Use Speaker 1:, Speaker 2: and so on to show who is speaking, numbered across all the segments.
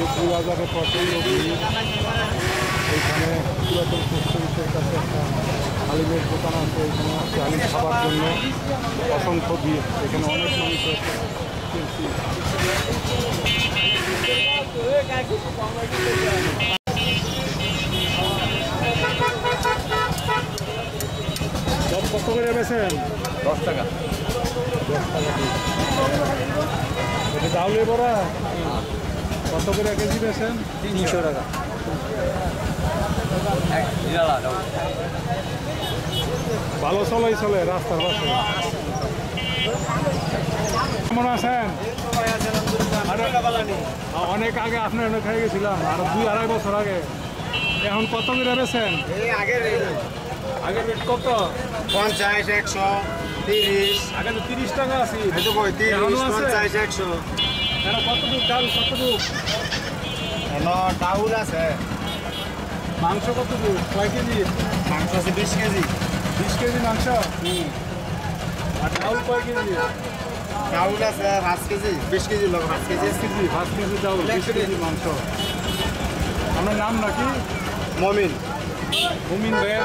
Speaker 1: এই বাজারে প্রচণ্ড ভিড়। এইখানে পুরাতন পোস্ট অফিসের কাছে একটা হালিমের দোকান আছে, এখানে আছে হালিম খাবার জন্য অসংখ্য ভিড়। এখানে অনেক মানুষ আছে। কত করে বেছেন?
Speaker 2: 10 টাকা।
Speaker 1: 10 টাকা পিস। এটা চাউলের বড়া কত করে কেজি বেছেন?
Speaker 2: 300 টাকা।
Speaker 1: ভালো চলে রাস্তার পাশে। কেমন আছেন? অনেক আগে আপনার অনেক খাই গেছিলাম, আর 2-2.5 বছর আগে। এখন কত করে বেছেন? আগের রেট কত?
Speaker 2: 50, 100, 30।
Speaker 1: আগে তো 30 টাকা আছে।
Speaker 2: 30, 50, 100।
Speaker 1: কতটুকু ডাল, কতটুকু
Speaker 2: ডাউল আছে।
Speaker 1: মাংস কতটুকু? কয় কেজি
Speaker 2: মাংস আছে? 20 কেজি।
Speaker 1: 20 কেজি মাংস। আর ডাউল কয় কেজি?
Speaker 2: ডাউল আছে 5 কেজি। 20 কেজি লোক 5 কেজি।
Speaker 1: 5 কেজি ডাউল, 20 কেজি মাংস। আপনার নাম নাকি?
Speaker 2: মমিন।
Speaker 1: মমিন ভাইয়ের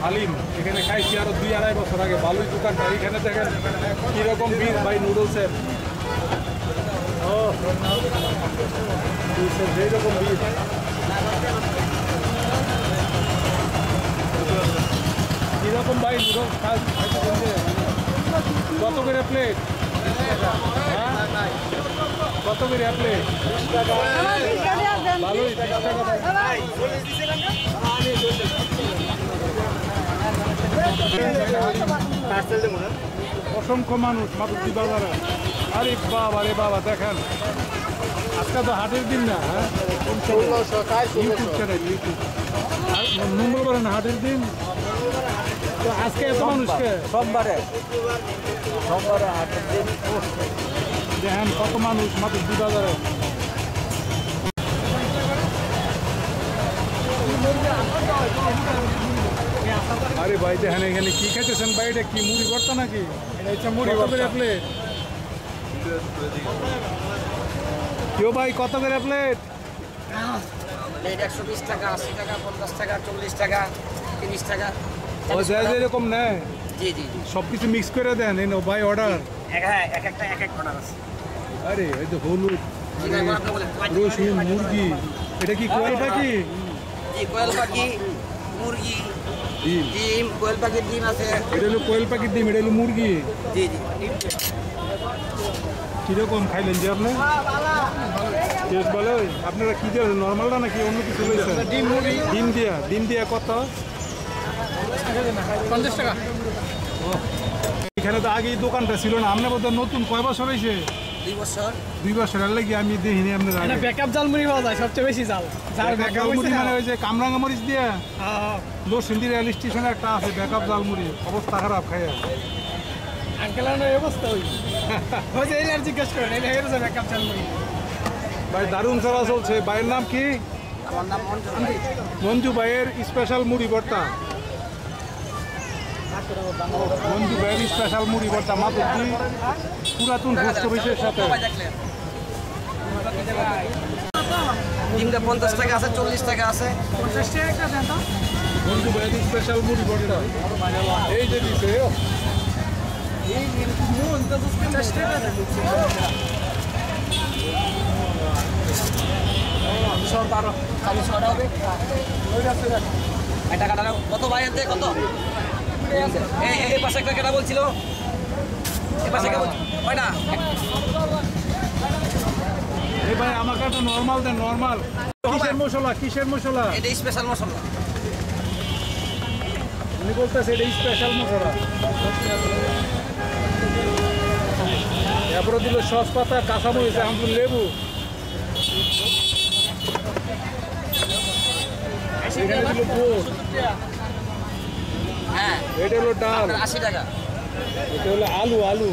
Speaker 1: হালিম এখানে খাইছি আরো 2-2.5 বছর আগে। ভালোই দোকানটা। এখানে দেখেন কিরকম ভিড় ভাই নুডলসের। যেরকম ভিড়। কিরকম ভাই নুডলস কত করে প্লেট? কত করে প্লেট? ভালোই 30 টাকা। অসংখ্য মানুষ মাধবদী বাজারে। আরে বাবা রে বাবা, দেখেন আজকে তো হাটের দিন না? হ্যাঁ, ইউটিউব চ্যানেল, ইউটিউব মঙ্গলবার না হাটের দিন। তো আজকে এত মানুষকে
Speaker 2: সোমবারে হাটের দিন।
Speaker 1: দেখেন কত মানুষ মাধবদী বাজারে। আরে ভাই দেখেন এখানে কি খাইতেছেন ভাই? এটা কি মুড়ি ভর্তা নাকি? এটা হচ্ছে মুড়ি ভর্তা প্লেট। কেউ ভাই কত করে প্লেট?
Speaker 3: 120 টাকা, 80 টাকা, 50 টাকা, 40 টাকা, 30 টাকা।
Speaker 1: ও যা যেরকম নেয়।
Speaker 3: জি জি জি,
Speaker 1: সব কিছু মিক্স করে দেন। এই নো ভাই অর্ডার।
Speaker 3: এক একটা অর্ডার আছে।
Speaker 1: আরে এই তো হলুদ,
Speaker 3: জি ভাই, আপনি বলেন।
Speaker 1: রসুন, মুরগি। এটা কি কোয়েল পাখি?
Speaker 3: জি, কোয়েল পাখি, মুরগি,
Speaker 1: ডিম।
Speaker 3: ডিম, কোয়েল পাখির ডিম আছে।
Speaker 1: এটা হলো কোয়েল পাখির ডিম, এটা হলো মুরগি।
Speaker 3: জি জি।
Speaker 1: কিরকম খাইলেন যে আপনি? টেস্ট ভালো। আপনারা কি দিয়ে নর্মালটা নাকি অন্য কিছু রয়েছে? ডিম মুরগি। ডিম দিয়া কত?
Speaker 3: 50 টাকা।
Speaker 1: এখানে তো আগে এই দোকানটা ছিল না। আপনার বোধহয় নতুন কয় বছর হয়েছে?
Speaker 3: 2 বছর।
Speaker 1: 2 বছর আর লাগি আমি দেখিনি আপনার আগে।
Speaker 4: ব্যাকআপ জাল মুড়ি পাওয়া যায় সবচেয়ে বেশি জাল।
Speaker 1: জালমুড়ি মানে ওই যে কামরাঙ্গা মরিচ দিয়ে লোসিন্দি রেল স্টেশনে একটা আছে ব্যাকআপ জালমুড়ি। অবস্থা খারাপ খাইয়া।
Speaker 4: আঙ্কেলের অবস্থা ওই যে এই আর জিজ্ঞেস করেন এই হয়ে গেছে ব্যাকআপ জাল মুড়ি।
Speaker 1: ভাই দারুণ চলা চলছে। ভাইয়ের নাম কি?
Speaker 3: আমার নাম মঞ্জু।
Speaker 1: মঞ্জু ভাইয়ের স্পেশাল মুড়ি ভর্তা। মঞ্জু ভাইয়ের স্পেশাল মুড়ি ভর্তা মাধবদী পুরাতন পোস্ট অফিসের সাথে।
Speaker 3: ডিমটা 50 টাকা আছে, 40 টাকা আছে।
Speaker 4: 50 টাকা একটা দেন তো।
Speaker 1: মঞ্জু ভাইয়ের স্পেশাল মুড়ি ভর্তা এই যে দিছে।
Speaker 4: এই মন তো 50 টাকা দেন। সব 12
Speaker 3: খালি 6 টাকা হবে। এই টাকাটা নাও। কত ভাই আনতে কত? এই পাশে একটা কেনা বলছিল। এই পাশে কেমন? কয়টা?
Speaker 1: এই ভাই আমাকে একটা নর্মাল দেন। নর্মাল কিসের মশলা? কিসের মশলা?
Speaker 3: এটা স্পেশাল মশলা।
Speaker 1: উনি বলতেছে এটা স্পেশাল মশলা। এরপরে দিল সস পাতা, কাঁচামরিচ, আমগুল, লেবু। এখানে দিল গোল।
Speaker 3: হ্যাঁ,
Speaker 1: এটা হলো ডাল।
Speaker 3: 80 টাকা।
Speaker 1: এটা হলো আলু।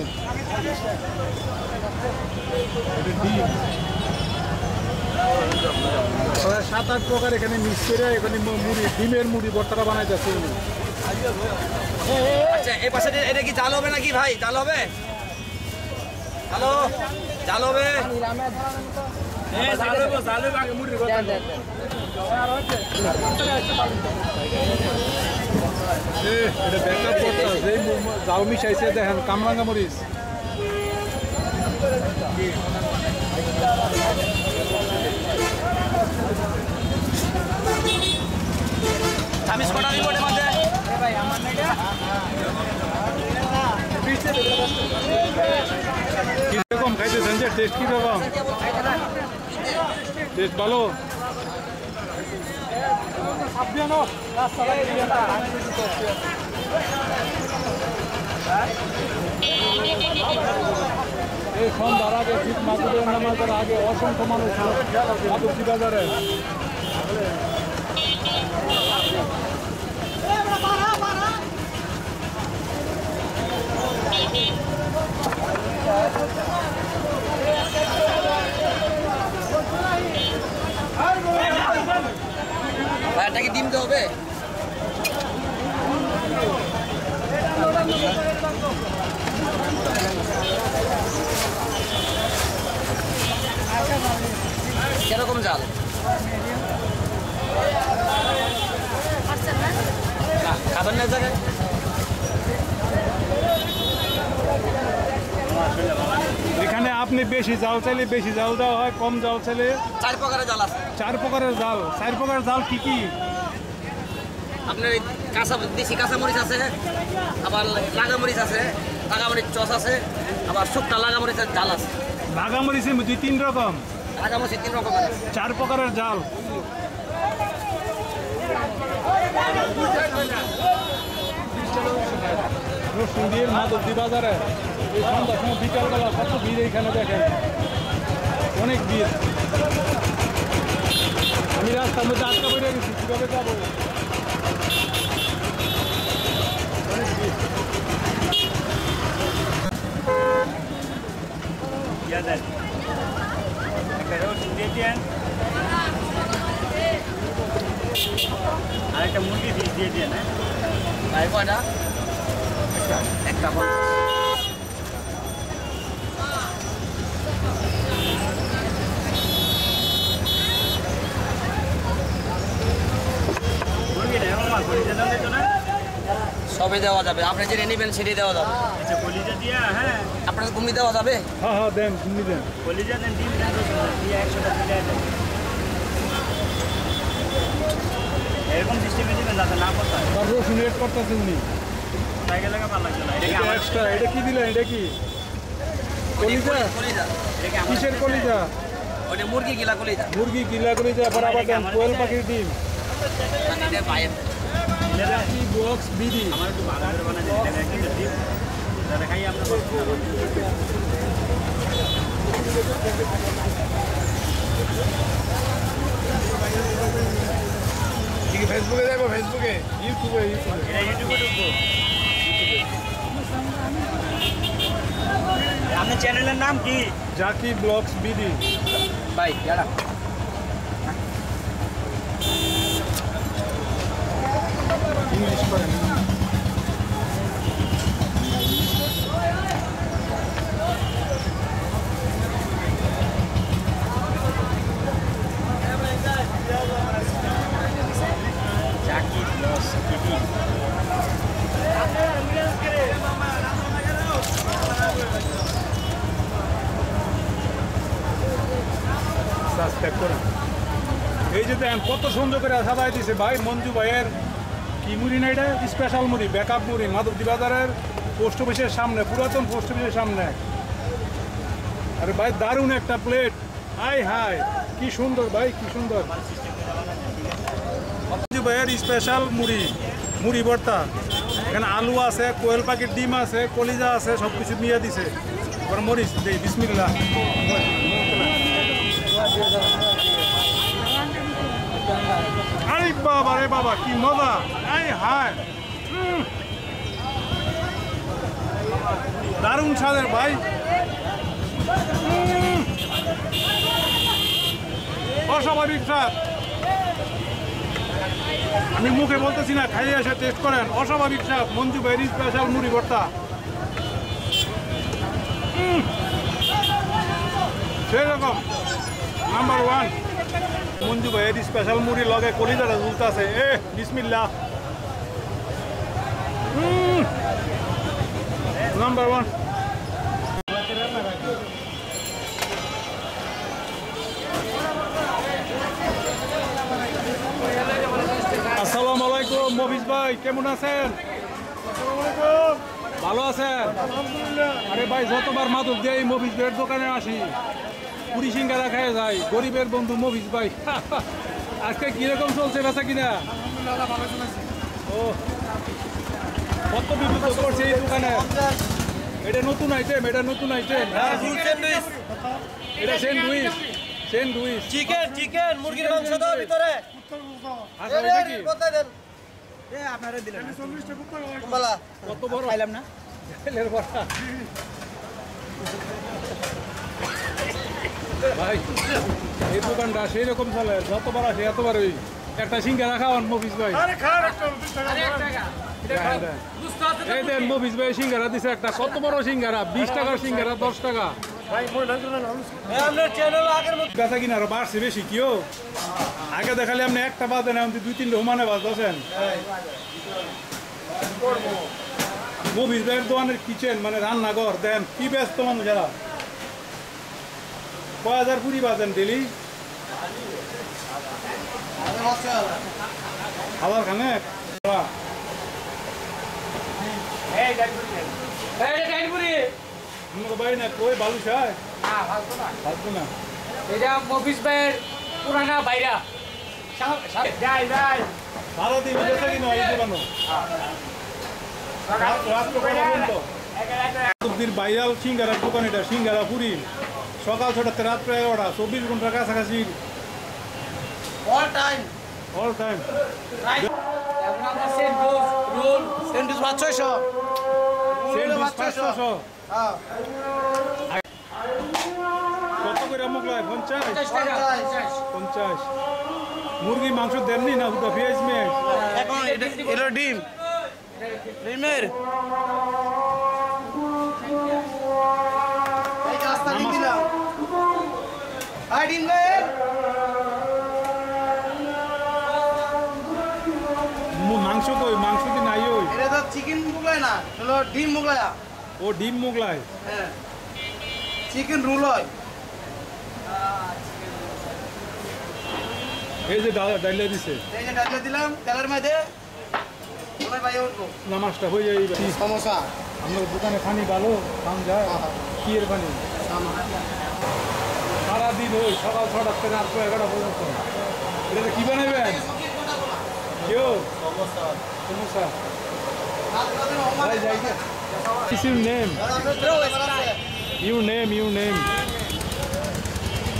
Speaker 1: এটা ডিম। 7-8 প্রকার এখানে মিক্স করে এখানে মুড়ি, ডিমের মুড়ি ভর্তাটা বানাইতেছে।
Speaker 3: আচ্ছা, এই পাশে এটা কি জাল হবে নাকি ভাই? জাল হবে? হ্যালো, জাল হবে?
Speaker 1: এটা ব্যাকআপ করতে যে জাল মিশাইছে দেখেন কামরাঙ্গা মরিচ
Speaker 3: ছাব্বিশ কটা দিব এর মধ্যে
Speaker 1: কিরকম খাইতেছেন যে টেস্ট কিরকম টেস্ট ভালো এই সন্ধ্যার আগে শীত মাগুরের নামাজের আগে অসংখ্য মানুষ মাধবদী বাজারে
Speaker 3: ভাইটা কি ডিম হবে কিরকম জাল খাবার না জায়গায়
Speaker 1: এখানে আপনি বেশি জাল চাইলে বেশি জাল দেওয়া হয় কম জাল চাইলে
Speaker 3: 4 প্রকারের জাল আছে
Speaker 1: 4 প্রকারের জাল 4 প্রকারের জাল কি কি
Speaker 3: আপনার কাঁচা দেশি কাঁচা মরিচ আছে আবার লাগা মরিচ আছে লাগা মরিচ চস আছে আবার শুকনা লাগা মরিচের জাল আছে
Speaker 1: ভাগা মরিচের 2-3 রকম
Speaker 3: লাগা মরিচ 3 রকমের
Speaker 1: 4 প্রকারের জাল রসুন্দির মাধবদী বাজারে এই সন্ধ্যার সময় বিকালবেলা কত ভিড় এইখানে দেখেন অনেক ভিড় আমি রাস্তার মধ্যে আটকা পড়ে গেছি কীভাবে যাবো অনেক ভিড়
Speaker 2: আরেকটা মুরগি দিয়ে দিয়ে না
Speaker 3: ভাই কয়টা একটা
Speaker 2: মুরগিটা এমন মাছ কলিজা দাম দিত না
Speaker 3: সবই দেওয়া যাবে আপনি যেটা নেবেন সেটাই দেওয়া যাবে
Speaker 2: আচ্ছা কলিজা দিয়া হ্যাঁ
Speaker 3: আপনার ঘুমি দেওয়া যাবে
Speaker 1: হ্যাঁ হ্যাঁ দেন ঘুমি দেন
Speaker 2: কলিজা দেন ডিম দেন দিয়ে 100টা দিলে এরকম সিস্টেমে দিবেন যাতে না পড়ায়
Speaker 1: আর রসুন রেট করতেছেন নি
Speaker 2: তাই গেলে ভালো লাগছে না
Speaker 1: এটা এক্সট্রা এটা কি দিলেন এটা কি কলিজা
Speaker 3: কলিজা
Speaker 1: কিসের কলিজা
Speaker 3: ওটা মুরগি গিলা কলিজা
Speaker 1: মুরগি গিলা কলিজা বরাবর দেন কোয়েল পাখির ডিম
Speaker 3: এটা পায়ের
Speaker 1: কি বক্স বিডি
Speaker 2: আমার একটু ভালো করে বানাই দিন এটা একটু ডিম যাতে খাই আমরা
Speaker 1: ফেসবুকে যাবো ফেসবুকে ইউটিউবে
Speaker 2: এটা ইউটিউবে ঢুকবো আপনার চ্যানেলের নাম কি
Speaker 1: জাকি ব্লগস বিডি
Speaker 3: ভাই যারা
Speaker 1: ইংলিশ করেন
Speaker 2: জাকি ব্লগস টিভি
Speaker 1: সাবস্ক্রাইব করুন এই যে দেখেন কত সুন্দর করে সাজাই দিছে ভাই মঞ্জু ভাইয়ের কি মুড়ি না এটা স্পেশাল মুড়ি ব্যাকআপ মুড়ি মাধবদী বাজারের পোস্ট অফিসের সামনে পুরাতন পোস্ট অফিসের সামনে আরে ভাই দারুণ একটা প্লেট হাই হাই কি সুন্দর ভাই কি সুন্দর মঞ্জু ভাইয়ের স্পেশাল মুড়ি মুড়ি ভর্তা এখানে আলু আছে কোয়েল পাখির ডিম আছে কলিজা আছে সব কিছু নিয়ে দিছে এবার মরিচ দেই বিসমিল্লাহ আরে বাবা রে বাবা কি মজা আই হায় দারুণ স্বাদের ভাই অস্বাভাবিক স্বাদ আমি মুখে বলতেছি না খাইয়ে এসে টেস্ট করেন অস্বাভাবিক স্বাদ মঞ্জু ভাইয়ের স্পেশাল মুড়ি ভর্তা সেরকম নাম্বার 1 মঞ্জু ভাইয়ের স্পেশাল মুড়ি লগে কলিজাটা ঝুলতাছে এ বিসমিল্লাহ নাম্বার 1 আসসালামু আলাইকুম মফিজ ভাই কেমন আছেন? ভালো আছেন? আরে ভাই যতবার মাদক দিয়ে এই মফিজ ভাইয়ের দোকানে আসি পুরি সিঙ্গারা খেয়ে যাই গরিবের বন্ধু মফিজ ভাই আজকে কিরকম চলছে বেচা কিনা? ও কত বিদ্যুৎ করছে এই দোকানে? এটা নতুন আইটেম এটা স্যান্ডউইচ
Speaker 3: চিকেন মুরগির মাংস দাও ভিতরে
Speaker 1: আচ্ছা এটা কি কত বড় খাইলাম না তেলের বড়া ভাই এই দোকানটা সেই রকম চলে যতবার আসে এতবার ওই একটা সিঙ্গারা খাওয়ান মফিজ ভাই এই দেন মফিজ ভাই সিঙ্গারা দিছে একটা কত বড় সিঙ্গারা 20 টাকার সিঙ্গারা 10 টাকা বেচা কিনা আরো বাড়ছে বেশি কিও আগে দেখালে আপনি একটা বাজে না 2-3 রোমানে বাজতেছেন মফিজ ভাইয়ের দোকানের কিচেন মানে রান্নাঘর দেন কি ব্যস্ত মানুষ যারা কয় হাজার পুরি বাজেন ডেলি খাবার খানে বাইরে না কই বালু চায় ফালতু না
Speaker 4: এটা মফিজ ভাইয়ের পুরানা বাইরা
Speaker 1: সারাদিন বেচা কিনা এই দোকানো রাত্র পর্যন্ত ভাইরাল সিঙ্গারার দোকান এটা সিঙ্গারা পুরি সকাল 6টা রাত্র 11টা 24 ঘন্টার কাছাকাছি
Speaker 3: অল টাইম
Speaker 4: স্যান্ডউইচ 500
Speaker 1: কত করে মোগলাই 50 মুরগি মাংস দেননি না দুটো পেঁয়াজ মেয়ে
Speaker 3: এখন এটা ডিমের
Speaker 1: মাংস কই মাংস কি নাই ওই
Speaker 3: এটা তো চিকেন মোগলাই না হলো ডিম মোগলাই
Speaker 1: ও ডিম মোগলাই
Speaker 3: হ্যাঁ চিকেন রোল হয়
Speaker 1: এই যে ডাইলে দিছে
Speaker 3: এই যে ডাকলে দিলাম তেলের মধ্যে ওনার ভাই উঠবো
Speaker 1: নামাজটা হয়ে যায়
Speaker 3: সমোসা
Speaker 1: আপনার দোকানে পানি ভালো দাম যায় কি এর পানি সারাদিন ওই সকাল 6টা থেকে রাত 11টা পর্যন্ত এটা কি বানাবেন কেউ সমোসা ভাই যাই গে Your name.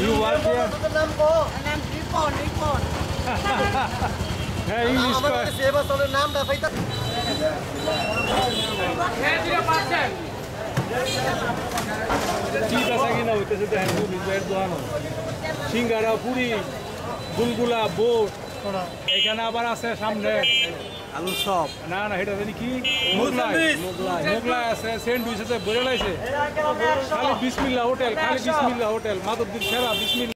Speaker 1: You work here? হ্যাঁ ইংলিশ কয় কি বেচা কিনা হইতেছে দেখেন মফিজ ভাইয়ের দোকানও সিঙ্গারা পুরি গুলগুলা বোট এখানে আবার আছে সামনে আলু চপ না এটা জানি কি মোগলাই আছে স্যান্ডউইচ আছে বলে লাইছে খালি বিসমিল্লাহ হোটেল মাধবদীর সেরা বিসমিল্লাহ